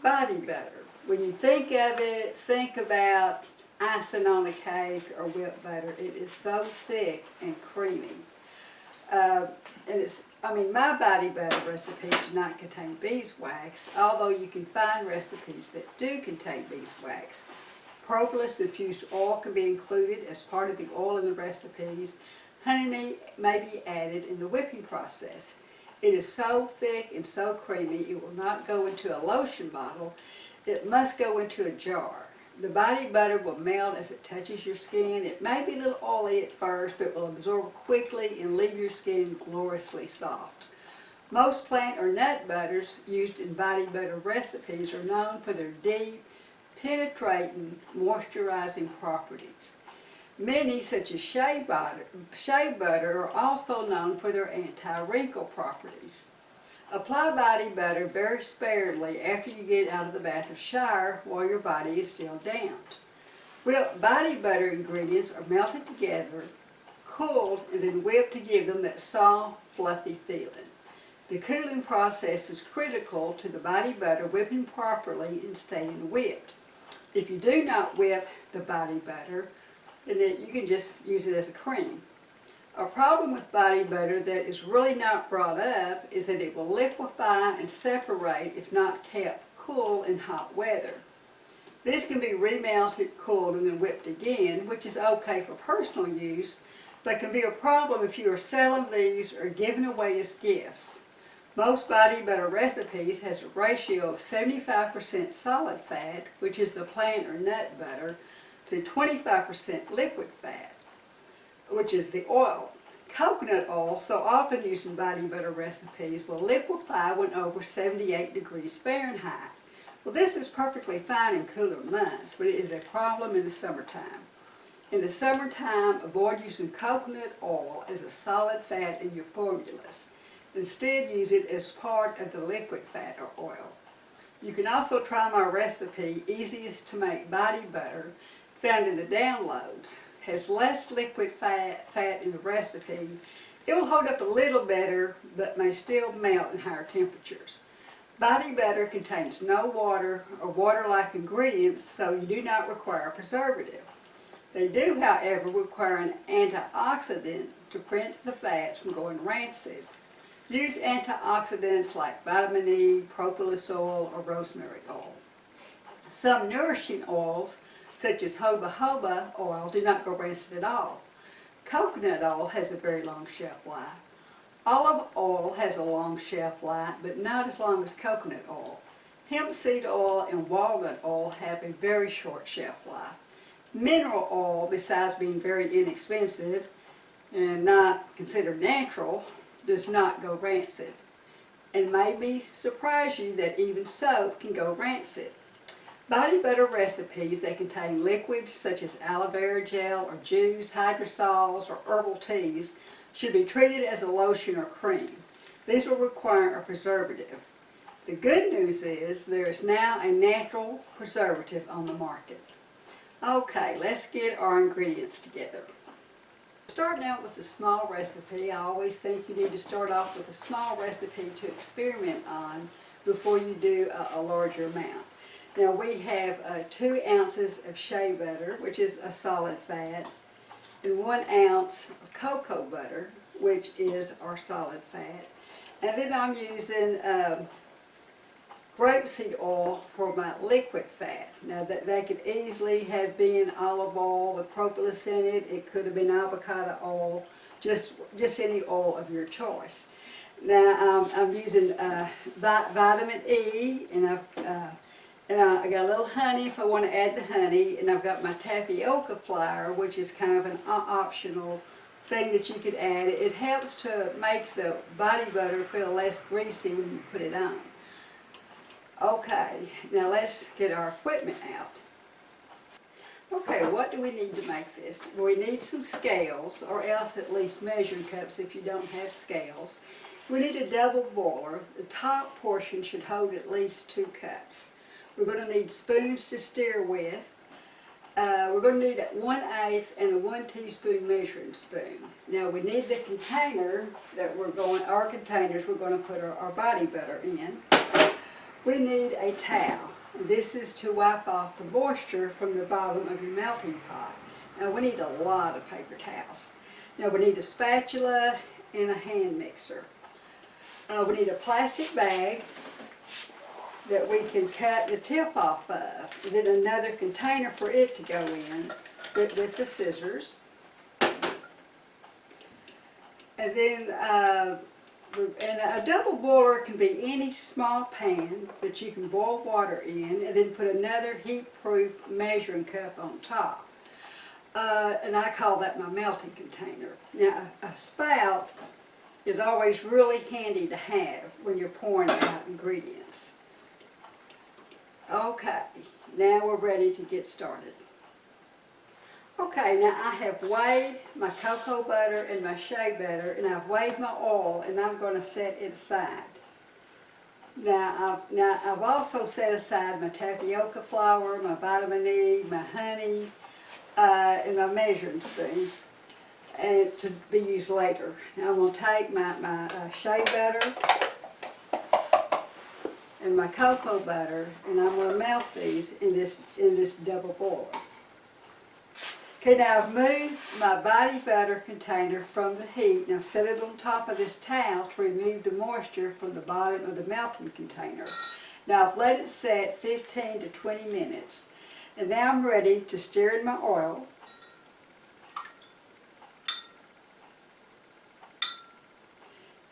Body butter. When you think of it, think about icing on a cake or whipped butter. It is so thick and creamy. My body butter recipes do not contain beeswax, although you can find recipes that do contain beeswax. Propolis infused oil can be included as part of the oil in the recipes. Honey may be added in the whipping process. It is so thick and so creamy it will not go into a lotion bottle. It must go into a jar. The body butter will melt as it touches your skin. It may be a little oily at first, but will absorb quickly and leave your skin gloriously soft. Most plant or nut butters used in body butter recipes are known for their deep, penetrating, moisturizing properties. Many, such as shea butter, are also known for their anti-wrinkle properties. Apply body butter very sparingly after you get out of the bath or shower while your body is still damped. Body butter ingredients are melted together, cooled, and then whipped to give them that soft, fluffy feeling. The cooling process is critical to the body butter whipping properly and staying whipped. If you do not whip the body butter, then you can just use it as a cream. A problem with body butter that is really not brought up is that it will liquefy and separate if not kept cool in hot weather. This can be remelted, cooled, and then whipped again, which is okay for personal use, but can be a problem if you are selling these or giving away as gifts. Most body butter recipes has a ratio of 75% solid fat, which is the plant or nut butter, to 25% liquid fat, which is the oil. Coconut oil, so often used in body butter recipes, will liquefy when over 78 degrees Fahrenheit. Well, this is perfectly fine in cooler months, but it is a problem in the summertime. In the summertime, avoid using coconut oil as a solid fat in your formulas. Instead, use it as part of the liquid fat or oil. You can also try my recipe, Easiest to Make Body Butter, found in the downloads. Has less liquid fat in the recipe. It will hold up a little better, but may still melt in higher temperatures. Body butter contains no water or water-like ingredients, so you do not require a preservative. They do, however, require an antioxidant to prevent the fats from going rancid. Use antioxidants like vitamin E, propolis oil, or rosemary oil. Some nourishing oils, such as jojoba oil, do not go rancid at all. Coconut oil has a very long shelf life. Olive oil has a long shelf life, but not as long as coconut oil. Hemp seed oil and walnut oil have a very short shelf life. Mineral oil, besides being very inexpensive and not considered natural, does not go rancid. And maybe surprise you that even soap can go rancid. Body butter recipes that contain liquids such as aloe vera gel or juice, hydrosols, or herbal teas should be treated as a lotion or cream. These will require a preservative. The good news is there is now a natural preservative on the market. Okay, let's get our ingredients together. Starting out with a small recipe, I always think you need to start off with a small recipe to experiment on before you do a larger amount. Now we have 2 ounces of shea butter, which is a solid fat, and 1 ounce of cocoa butter, which is our solid fat. And then I'm using grapeseed oil for my liquid fat. Now that could easily have been olive oil with propolis in it. It could have been avocado oil, just any oil of your choice. Now I'm using vitamin E, and I got a little honey if I want to add the honey, and I've got my tapioca flour, which is kind of an optional thing that you could add. It helps to make the body butter feel less greasy when you put it on. Okay, now let's get our equipment out. Okay, what do we need to make this? We need some scales, or else at least measuring cups if you don't have scales. We need a double boiler. The top portion should hold at least 2 cups. We're going to need spoons to stir with. We're going to need 1/8 and a 1 teaspoon measuring spoon. Now we need the container that our containers we're going to put our body butter in. we need a towel. This is to wipe off the moisture from the bottom of your melting pot. Now we need a lot of paper towels. Now we need a spatula and a hand mixer. We need a plastic bag that we can cut the tip off of. And then another container for it to go in with the scissors. And then and a double boiler can be any small pan that you can boil water in, and then put another heat-proof measuring cup on top. And I call that my melting container. Now, a spout is always really handy to have when you're pouring out ingredients. Okay, now we're ready to get started. Okay, now I have weighed my cocoa butter and my shea butter, and I've weighed my oil, and I'm going to set it aside. Now I've also set aside my tapioca flour, my vitamin E, my honey, and my measuring spoons, and to be used later. Now I'm going to take my shea butter and my cocoa butter, and I'm going to melt these in this double boiler. Okay, now I've moved my body butter container from the heat, and I've set it on top of this towel to remove the moisture from the bottom of the melting container. Now I've let it set 15 to 20 minutes, and now I'm ready to stir in my oil.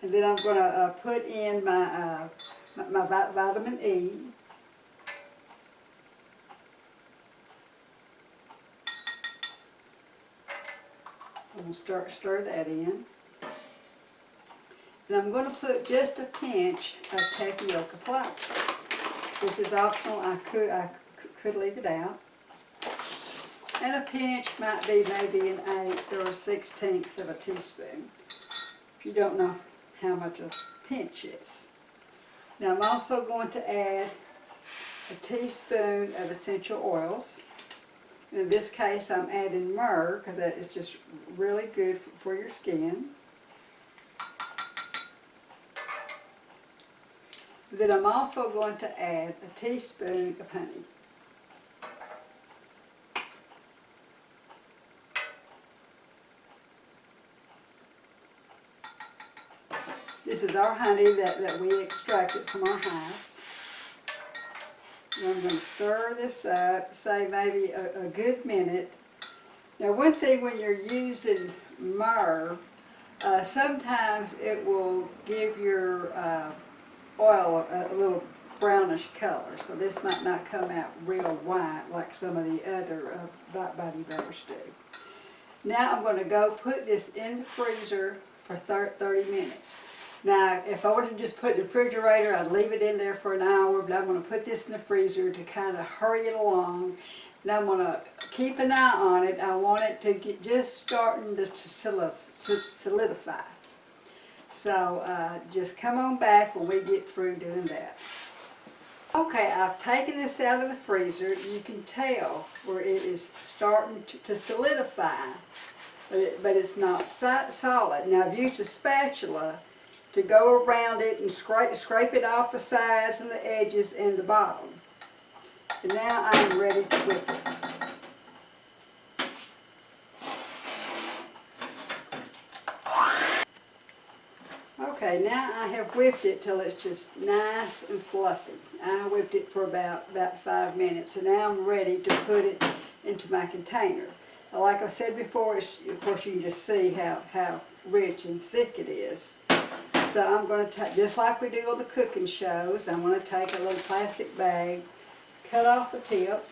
And then I'm going to put in my vitamin E. I'm going to stir that in. And I'm going to put just a pinch of tapioca flour. This is optional. I could leave it out. And a pinch might be maybe an eighth or a 16th of a teaspoon, if you don't know how much a pinch is. Now I'm also going to add a teaspoon of essential oils. In this case, I'm adding myrrh because that is just really good for your skin. Then I'm also going to add a teaspoon of honey. This is our honey that we extracted from our hives. And I'm going to stir this up, say maybe a good minute. Now one thing when you're using myrrh, sometimes it will give your oil a little brownish color. So this might not come out real white like some of the other body butters do. Now I'm going to go put this in the freezer for 30 minutes. Now, if I wanted to just put it in the refrigerator, I'd leave it in there for an hour, but I'm going to put this in the freezer to kind of hurry it along. And I'm going to keep an eye on it. I want it to get just starting to solidify. So just come on back when we get through doing that. Okay, I've taken this out of the freezer. You can tell where it is starting to solidify, but it's not solid. Now, I've used a spatula to go around it and scrape it off the sides and the edges and the bottom. And now I'm ready to whip it. Okay, now I have whipped it till it's just nice and fluffy. I whipped it for about 5 minutes, and now I'm ready to put it into my container. Now, like I said before, of course you can just see how rich and thick it is. So I'm going to take, just like we do on the cooking shows, I'm going to take a little plastic bag, cut off the tip,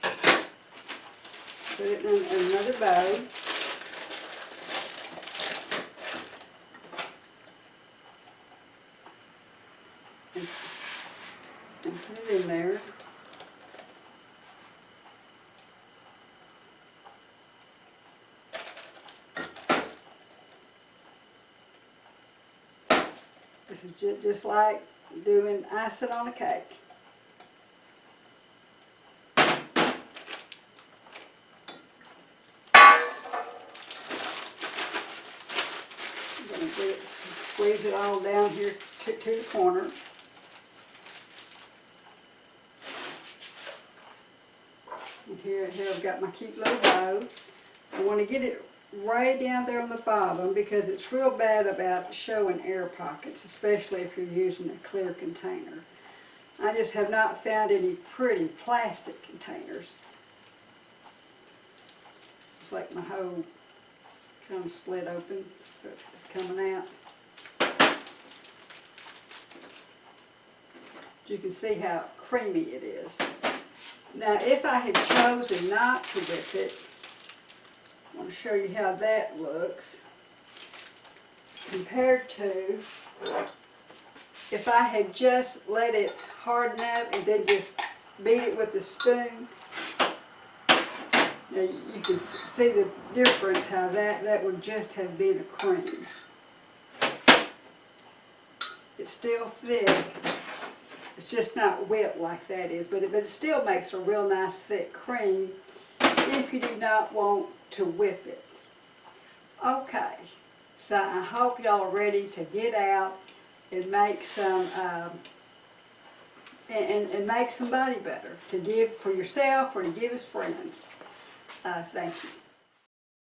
put it in another bowl, and put it in there. This is just like doing icing on a cake. I'm going to squeeze it all down here to the corner. here I've got my cute little bow. I want to get it right down there on the bottom because it's real bad about showing air pockets, especially if you're using a clear container. I just have not found any pretty plastic containers. It's like my hole kind of split open, so it's coming out. You can see how creamy it is. Now, if I had chosen not to whip it, I want to show you how that looks compared to if I had just let it harden up and then just beat it with a spoon. Now, you can see the difference, how that would just have been a cream. It's still thick. It's just not whipped like that is, but it still makes a real nice thick cream if you do not want to whip it. Okay, so I hope y'all are ready to get out and make some and make somebody better, to give for yourself or to give as friends. Thank you.